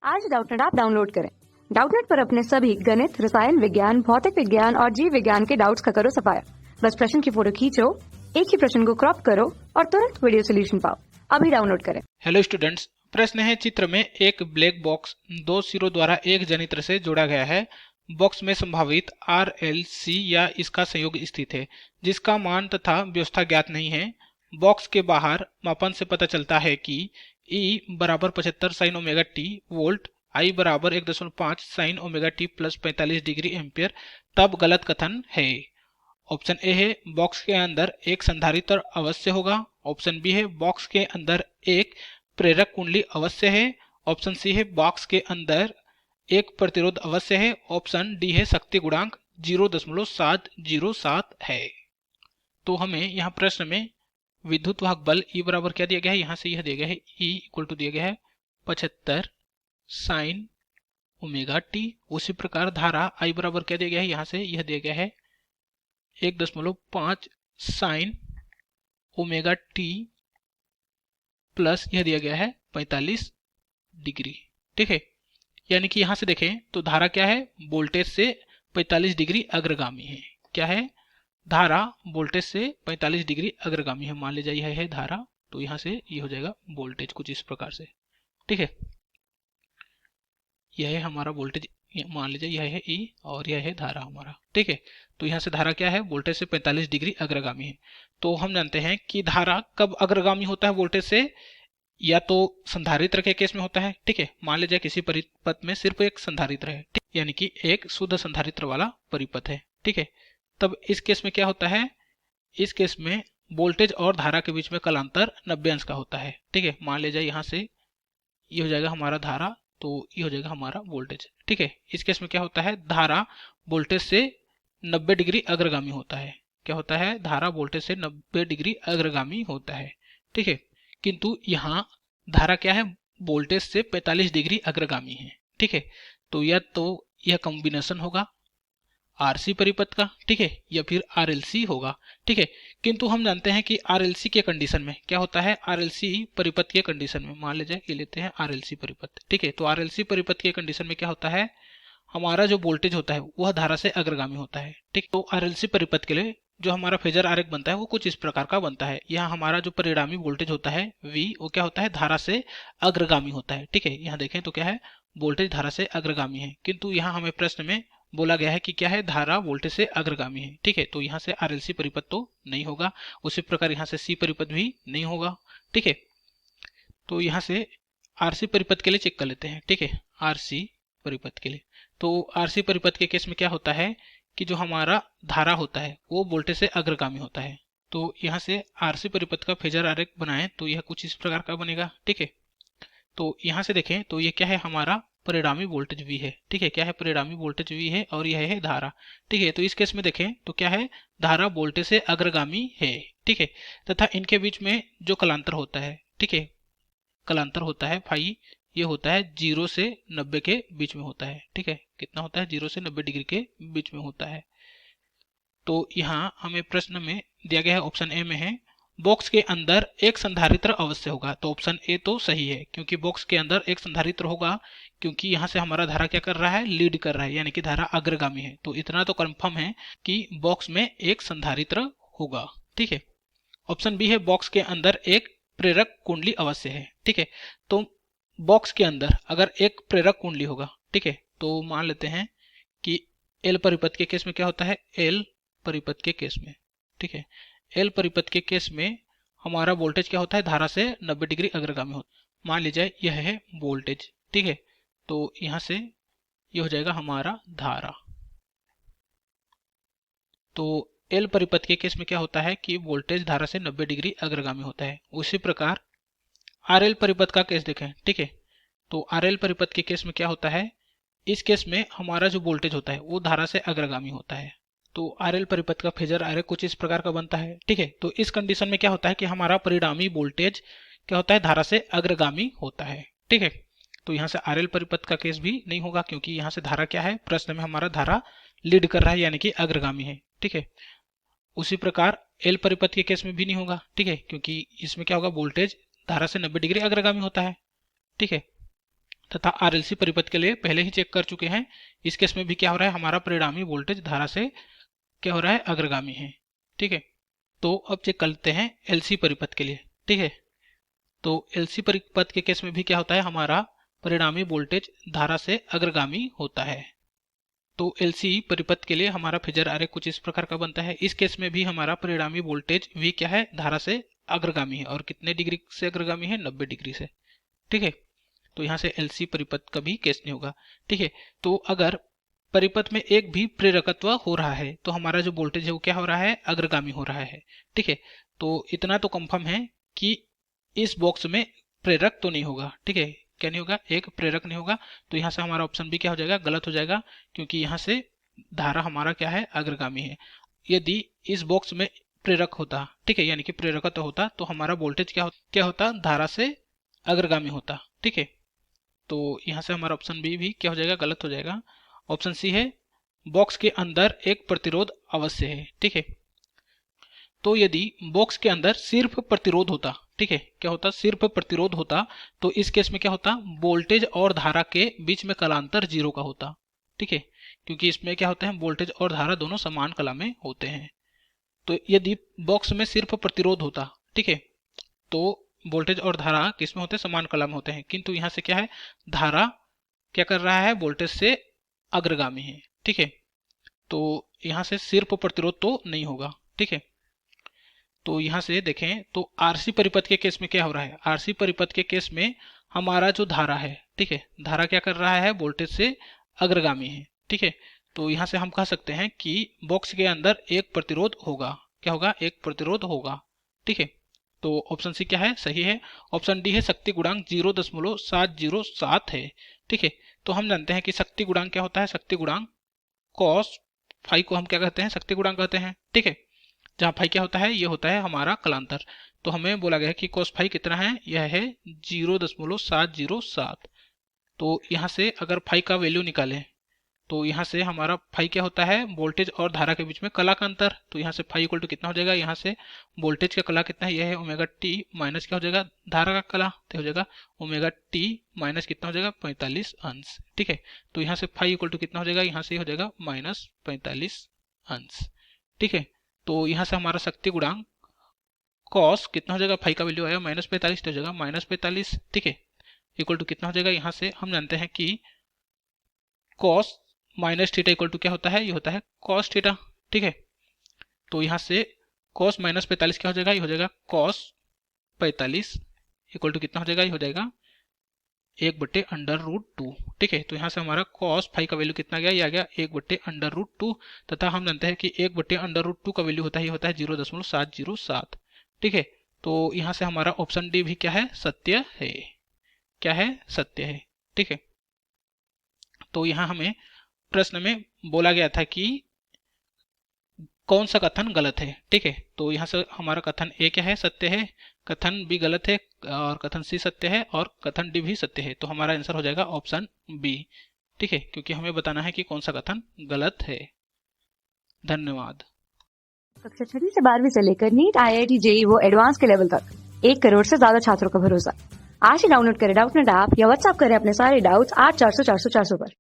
आज Doubtnut app download करें। Doubtnut पर अपने सभी गणित, रसायन विज्ञान, भौतिक विज्ञान और जीव विज्ञान के डाउट्स का करो सफाया। बस प्रश्न की फोटो खींचो, एक ही प्रश्न को क्रॉप करो और तुरंत वीडियो सोल्यूशन पाओ। अभी डाउनलोड करें। हेलो स्टूडेंट्स, प्रश्न है चित्र में एक ब्लैक बॉक्स दो सिरों द्वारा एक जनित्र से जोड़ा गया है। बॉक्स में संभावित आर एल सी या इसका संयोग स्थित है जिसका मान तथा व्यवस्था ज्ञात नहीं है। बॉक्स के बाहर मापन से पता चलता है कि E बराबर 75 sine omega T volt, I बराबर 1.5 sine omega T plus 45 degree ampere, तब गलत कथन है। ऑप्शन ए है बॉक्स के अंदर एक संधारित्र अवश्य होगा। ऑप्शन बी है बॉक्स के अंदर एक प्रेरक कुंडली अवश्य है। ऑप्शन सी है बॉक्स के अंदर एक प्रतिरोध अवश्य है। ऑप्शन डी है शक्ति गुणांक 0.707 है। तो हमें यहाँ प्रश्न में विद्युत वाहक बल E बराबर क्या दिया गया है, यहाँ से यह दिया गया है E इक्वल टू दिया गया है 75 साइन ओमेगा टी। उसी प्रकार धारा I बराबर क्या दिया गया है, यहाँ से यह दिया गया है 1.5 साइन ओमेगा टी प्लस यह दिया गया है 45 डिग्री। ठीक है, यानी कि यहां से देखें तो धारा क्या है, वोल्टेज से 45 डिग्री अग्रगामी है। क्या है, धारा वोल्टेज से 45 डिग्री अग्रगामी है। मान लीजिए यह है धारा, तो यहां से ये हो जाएगा वोल्टेज कुछ इस प्रकार से। ठीक है, यह है हमारा वोल्टेज, मान लीजिए यह है E और यह है धारा हमारा। ठीक है, तो यहाँ से धारा क्या है, वोल्टेज से 45 डिग्री अग्रगामी है। तो हम जानते हैं कि धारा कब अग्रगामी होता है वोल्टेज से, या तो संधारित्र के केस में होता है। ठीक है, मान लीजिए किसी परिपथ में सिर्फ एक संधारित्र है, यानी कि एक शुद्ध संधारित्र वाला परिपथ है। ठीक है, तब इस केस में क्या होता है, इस केस में वोल्टेज और धारा के बीच में कलांतर 90 अंश का होता है। ठीक है, मान लीजिए यहाँ से ये हो जाएगा हमारा धारा, तो ये हो जाएगा हमारा वोल्टेज। ठीक है, इस केस में क्या होता है, धारा वोल्टेज से 90 डिग्री अग्रगामी होता है। क्या होता है, धारा वोल्टेज से 90 डिग्री अग्रगामी होता है। ठीक है, किंतु यहाँ धारा क्या है, वोल्टेज से 45 डिग्री अग्रगामी है। ठीक है, तो यह कॉम्बिनेशन होगा आरसी परिपथ का। ठीक है, या फिर आरएलसी होगा। ठीक है, किंतु हम जानते हैं कि आरएलसी के कंडीशन में क्या होता है, आरएलसी परिपथ के कंडीशन में मान लीजिए ये लेते हैं आरएलसी परिपथ। ठीक है, तो आरएलसी परिपथ के कंडीशन में क्या होता है, हमारा जो वोल्टेज होता है वह धारा से अग्रगामी होता है। ठीक, तो आरएलसी परिपथ के लिए जो हमारा फेजर आरेख बनता है वो कुछ इस प्रकार का बनता है। यहाँ हमारा जो परिणामी वोल्टेज होता है V, वो क्या होता है, धारा से अग्रगामी होता है। ठीक है, यहाँ देखें तो क्या है, वोल्टेज धारा से अग्रगामी है, किंतु यहाँ हमें प्रश्न में बोला गया है कि क्या है, धारा वोल्टेज से अग्रगामी है। ठीक है, तो यहाँ से आरएलसी परिपथ तो नहीं होगा, उसी प्रकार यहाँ से सी परिपथ भी नहीं होगा। ठीक है, तो यहाँ से आरसी परिपथ के लिए चेक कर लेते हैं। ठीक है, आरसी परिपथ के लिए, तो आरसी परिपथ के केस में क्या होता है कि जो हमारा धारा होता है वो वोल्टेज से अग्रगामी होता है। तो यहाँ से आरसी परिपथ का फेजर आरेख बनाएं तो यह कुछ इस प्रकार का बनेगा। ठीक है, तो यहाँ से देखें तो ये क्या है, हमारा परिणामी वोल्टेज V है। ठीक है, क्या है, परिणामी वोल्टेज V है और यह है धारा। ठीक है, तो इस केस में देखें तो क्या है, धारा वोल्टेज से अग्रगामी है। ठीक है, तथा इनके बीच में जो कलांतर होता है, ठीक है, कलांतर होता है फाई, ये होता है 0 से 90 के बीच में होता है। ठीक है, कितना होता है, 0 से 90 डिग्री के बीच में होता है। तो यहाँ हमें प्रश्न में दिया गया है, ऑप्शन ए में है बॉक्स के अंदर एक संधारित्र अवश्य होगा। तो ऑप्शन ए तो सही है, क्योंकि बॉक्स के अंदर एक संधारित्र होगा, क्योंकि यहाँ से हमारा धारा क्या कर रहा है, लीड कर रहा है, यानी कि धारा अग्रगामी है। तो इतना तो कंफर्म है कि बॉक्स में एक संधारित्र होगा। ठीक है, ऑप्शन बी है बॉक्स के अंदर एक प्रेरक कुंडली अवश्य है। ठीक है, तो बॉक्स के अंदर अगर एक प्रेरक कुंडली होगा, ठीक है, तो मान लेते हैं कि एल परिपथ के केस में क्या होता है, एल परिपथ के केस में, ठीक है, एल परिपथ के केस में हमारा वोल्टेज क्या होता है, धारा से 90 डिग्री अग्रगामी होता है। मान लीजिए यह है वोल्टेज। ठीक है, तो यहां से यह हो जाएगा हमारा धारा। तो एल परिपथ के केस में क्या होता है कि वोल्टेज धारा से 90 डिग्री अग्रगामी होता है। उसी प्रकार आरएल परिपथ का केस देखें। ठीक है, तो आरएल परिपथ के केस में क्या होता है, इस केस में हमारा जो वोल्टेज होता है वो धारा से अग्रगामी होता है। तो आरएल परिपथ का फेजर आरेख कुछ इस प्रकार का बनता है। ठीक है, तो इस कंडीशन में क्या होता है कि हमारा परिणामी वोल्टेज क्या होता है, धारा से अग्रगामी होता है। ठीक है, तो यहाँ से आरएल परिपथ का केस भी नहीं होगा, क्योंकि यहाँ से धारा क्या है, प्रश्न में हमारा धारा लीड कर रहा है, यानी कि अग्रगामी है। ठीक है, उसी प्रकार एल परिपथ के केस में भी नहीं होगा। ठीक है, क्योंकि इसमें क्या होगा, वोल्टेज धारा से 90 डिग्री अग्रगामी होता है। ठीक है, तथा आरएलसी परिपथ के लिए पहले ही चेक कर चुके हैं। इस केस में भी क्या हो रहा है, हमारा परिणामी वोल्टेज धारा से क्या हो रहा है, अग्रगामी है। ठीक है, तो अब चेक करते हैं एलसी परिपथ के लिए। ठीक है, तो एलसी परिपथ के केस में भी क्या होता है, हमारा परिणामी वोल्टेज धारा से अग्रगामी होता है। तो एलसी परिपथ के लिए हमारा फेजर आरेख कुछ इस प्रकार का बनता है। इस केस में भी हमारा परिणामी वोल्टेज V क्या है, धारा से अग्रगामी है। और कितने डिग्री से अग्रगामी है, 90 डिग्री से। ठीक है, तो यहाँ से एलसी परिपथ का भी केस नहीं होगा। ठीक है, तो अगर परिपथ में एक भी प्रेरकत्व हो रहा है तो हमारा जो वोल्टेज है वो क्या हो रहा है, अग्रगामी हो रहा है। ठीक है, तो इतना तो कंफर्म है कि इस बॉक्स में प्रेरक तो नहीं होगा। ठीक है, क्या नहीं होगा, एक प्रेरक नहीं होगा। तो यहाँ से हमारा ऑप्शन भी क्या हो जाएगा, गलत हो जाएगा, क्योंकि यहाँ से धारा हमारा क्या है, अग्रगामी है। यदि इस बॉक्स में प्रेरक होता, ठीक है, यानी कि प्रेरकत्व होता, तो हमारा वोल्टेज क्या होता, धारा से अग्रगामी होता। ठीक है, तो यहाँ से हमारा ऑप्शन बी भी क्या हो जाएगा, गलत हो जाएगा। ऑप्शन सी है, बॉक्स के अंदर एक प्रतिरोध अवश्य है। ठीक है, तो यदि बॉक्स के अंदर सिर्फ प्रतिरोध होता, ठीक है, क्या होता, सिर्फ प्रतिरोध होता, तो इस केस में क्या होता, वोल्टेज और धारा के बीच में कलांतर 0 का होता। ठीक है, क्योंकि इसमें क्या होता है, वोल्टेज और धारा दोनों समान कला में होते हैं। तो यदि बॉक्स में सिर्फ प्रतिरोध होता, ठीक है, तो वोल्टेज और धारा किसमें होते हैं, समान कला में होते हैं। किंतु यहाँ से क्या है, धारा क्या कर रहा है, वोल्टेज से अग्रगामी है। ठीक है, तो यहाँ से सिर्फ प्रतिरोध तो नहीं होगा। ठीक है, तो यहाँ से देखें तो आरसी परिपथ के केस में क्या हो रहा है, आरसी परिपथ के केस में हमारा जो धारा है, ठीक है, धारा क्या कर रहा है, वोल्टेज से अग्रगामी है। ठीक है, तो यहाँ से हम कह सकते हैं कि बॉक्स के अंदर एक प्रतिरोध होगा। क्या होगा, एक प्रतिरोध होगा। ठीक है, तो ऑप्शन सी क्या है, सही है। ऑप्शन डी है, शक्ति गुणांक 0.707 है। ठीक है, तो हम जानते हैं कि शक्ति गुणांक क्या होता है, शक्ति गुणांक कॉस फाई को हम क्या कहते हैं, शक्ति गुणांक कहते हैं। ठीक है, जहाँ फाई क्या होता है, ये होता है हमारा कलांतर। तो हमें बोला गया कि कॉस फाई कितना है, यह है 0.707। तो यहाँ से अगर फाई का वैल्यू निकालें तो यहाँ से हमारा फाई क्या होता है, वोल्टेज और धारा के बीच में कला का अंतर। तो यहाँ से फाई इक्वल टू कितना हो जाएगा, यहाँ से वोल्टेज का कला कितना है, यह है ओमेगा टी, माइनस क्या हो जाएगा, धारा का कला, तो हो जाएगा ओमेगा टी माइनस कितना हो जाएगा, 45 अंश। ठीक है, तो यहाँ से फाई इक्वल टू कितना हो जाएगा, यहाँ से हो जाएगा माइनस 45 अंश। ठीक है, तो यहाँ से हमारा शक्ति गुणांक कॉस कितना हो जाएगा, फाई का वैल्यू आया -45, तो हो जाएगा -45। ठीक है, इक्वल टू कितना हो जाएगा, यहाँ से हम जानते हैं कि cos minus theta equal to क्या होता है, ये होता है कॉस थीटा। ठीक है, तो यहाँ से कॉस -45 क्या हो जाएगा, ये हो जाएगा कॉस 45 इक्वल टू कितना हो जाएगा, ये हो जाएगा 1/√2। ठीक है, तो यहाँ से हमारा कॉस फाई का वैल्यू कितना गया, ये आ गया 1/√2, तथा हम जानते हैं कि 1/√2 का वैल्यू होता है, ये होता है 0.707। ठीक है, तो यहाँ से हमारा ऑप्शन डी भी क्या है, सत्य है। क्या है, सत्य है। ठीक है, तो यहाँ हमें प्रश्न में बोला गया था कि कौन सा कथन गलत है। ठीक है, तो यहाँ से हमारा कथन ए क्या है, सत्य है, कथन बी गलत है, और कथन सी सत्य है, और कथन डी भी सत्य है। तो हमारा आंसर हो जाएगा ऑप्शन बी। ठीक है, क्योंकि हमें बताना है कि कौन सा कथन गलत है। धन्यवाद। कक्षा 6 से 12वीं से लेकर नीट, IIT, JEE वो एडवांस के लेवल तक 1 करोड़ से ज्यादा छात्रों का भरोसा। आज ही डाउनलोड करें डाउटनेट ऐप या व्हाट्सएप करें अपने सारे डाउट्स 8400 400 400 पर।